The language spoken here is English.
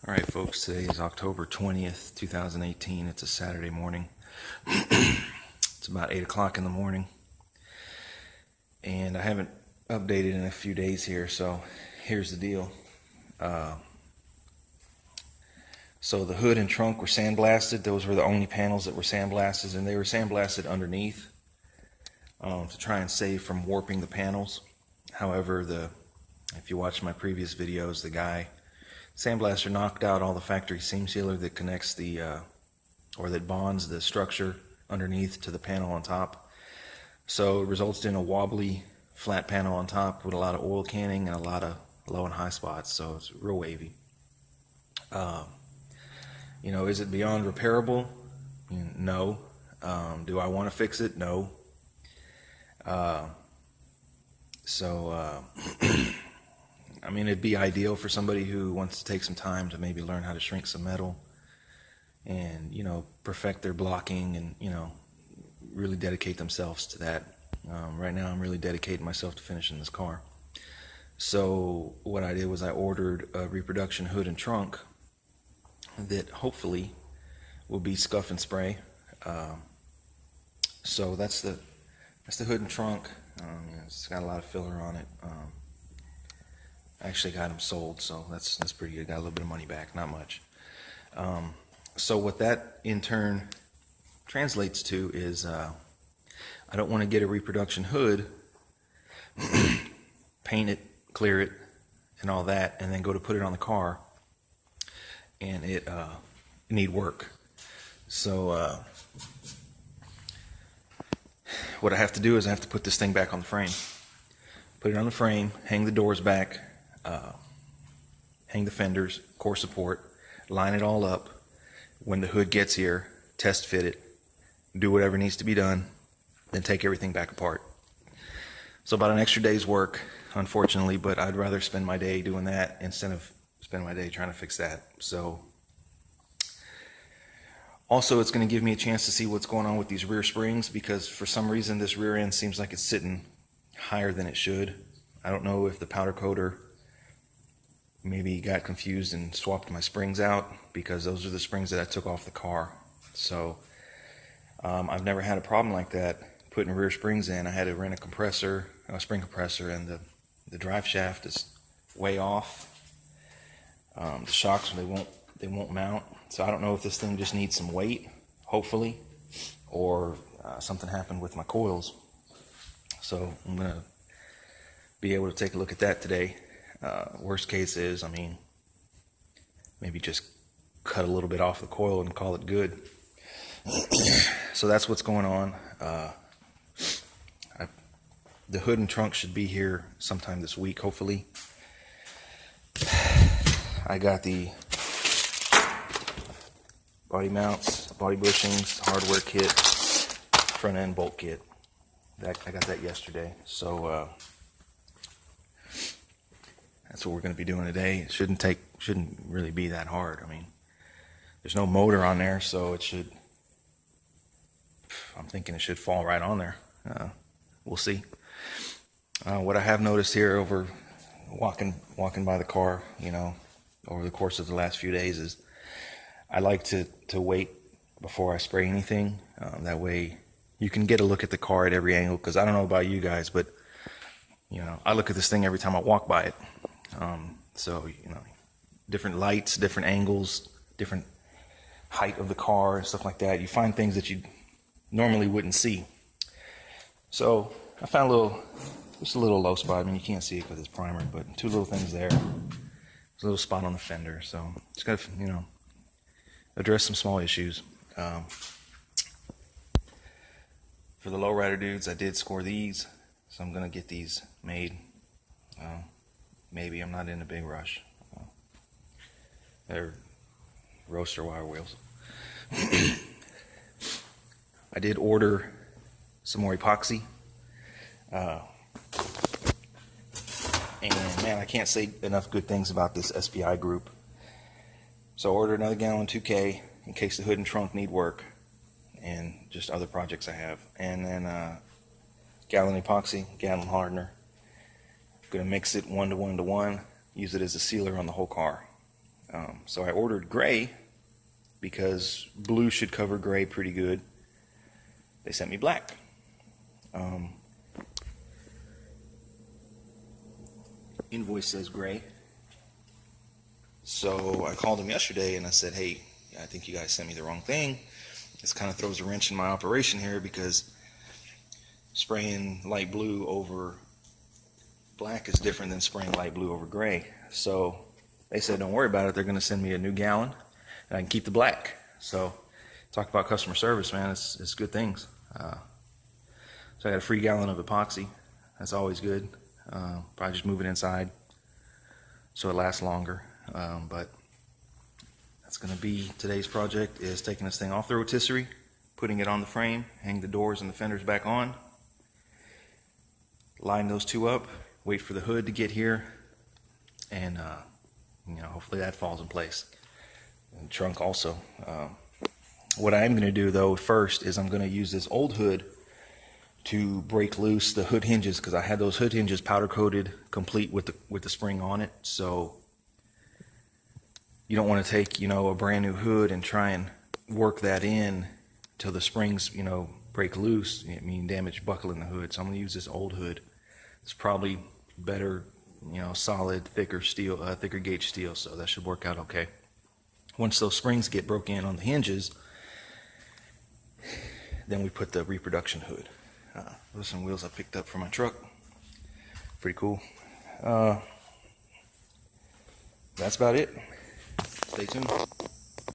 Alright folks, today is October 20th, 2018. It's a Saturday morning. It's about 8 o'clock in the morning. And I haven't updated in a few days here, so here's the deal. So the hood and trunk were sandblasted. Those were the only panels that were sandblasted, and they were sandblasted underneath to try and save from warping the panels. However, if you watch my previous videos, the guy sandblaster knocked out all the factory seam sealer that connects or that bonds the structure underneath to the panel on top. So it results in a wobbly flat panel on top with a lot of oil canning and a lot of low and high spots, so it's real wavy. Is it beyond repairable? No. Do I want to fix it? No. I mean, it'd be ideal for somebody who wants to take some time to maybe learn how to shrink some metal and, perfect their blocking and, really dedicate themselves to that. Right now, I'm really dedicating myself to finishing this car. So what I did was I ordered a reproduction hood and trunk that hopefully will be scuff and spray. So that's the hood and trunk. It's got a lot of filler on it. I actually got them sold, so that's pretty good. Got a little bit of money back, not much. So what that in turn translates to is I don't want to get a reproduction hood, paint it, clear it, and all that, and then go to put it on the car, and it need work. So what I have to do is I have to put this thing back on the frame. Put it on the frame, hang the doors back, hang the fenders, core support, line it all up. When the hood gets here, test fit it, do whatever needs to be done, then take everything back apart. So about an extra day's work, unfortunately, but I'd rather spend my day doing that instead of spend my day trying to fix that. So also, it's going to give me a chance to see what's going on with these rear springs, because for some reason this rear end seems like it's sitting higher than it should. I don't know if the powder coater maybe got confused and swapped my springs out, because those are the springs that I took off the car. So I've never had a problem like that putting rear springs in. I had to rent a spring compressor, and the drive shaft is way off. The shocks, they won't mount. So I don't know if this thing just needs some weight, hopefully, or something happened with my coils. So I'm gonna be able to take a look at that today. Worst case is, maybe just cut a little bit off the coil and call it good. So that's what's going on. The hood and trunk should be here sometime this week, hopefully. I got the body mounts, body bushings, hardware kit, front end bolt kit. I got that yesterday. So that's what we're going to be doing today. It shouldn't really be that hard. There's no motor on there, so I'm thinking it should fall right on there. We'll see. What I have noticed here over walking by the car, over the course of the last few days, is I like to wait before I spray anything. That way you can get a look at the car at every angle, because I don't know about you guys, but I look at this thing every time I walk by it. So different lights, different angles, different height of the car and stuff like that. You find things that you normally wouldn't see. So I found just a little low spot. You can't see it because it's primer, but two little things there. There's a little spot on the fender. So just got to, address some small issues. For the lowrider dudes, I did score these, so I'm gonna get these made. Maybe I'm not in a big rush. They're roaster wire wheels. I did order some more epoxy. And man, I can't say enough good things about this SPI group. So I ordered another gallon 2K in case the hood and trunk need work, and just other projects I have. And then gallon epoxy, gallon hardener. I'm gonna mix it 1 to 1 to 1. Use it as a sealer on the whole car. So I ordered gray because blue should cover gray pretty good. They sent me black. Invoice says gray. So I called them yesterday and I said, hey, I think you guys sent me the wrong thing. This kind of throws a wrench in my operation here because spraying light blue over black is different than spraying light blue over gray. So they said, don't worry about it. They're going to send me a new gallon and I can keep the black. So talk about customer service, man. It's good things. So I got a free gallon of epoxy. That's always good. Probably just move it inside so it lasts longer. But that's going to be today's project, is taking this thing off the rotisserie, putting it on the frame, hang the doors and the fenders back on, line those two up, wait for the hood to get here, and hopefully that falls in place. And trunk also. What I'm going to do though first is I'm going to use this old hood to break loose the hood hinges, because I had those hood hinges powder coated complete with the spring on it. So you don't want to take a brand new hood and try and work that in till the springs break loose. Damage buckle in the hood. So I'm going to use this old hood. It's probably better, solid, thicker steel, thicker gauge steel. So that should work out okay. Once those springs get broken in on the hinges, then we put the reproduction hood. Those are some wheels I picked up for my truck. Pretty cool. That's about it. Stay tuned.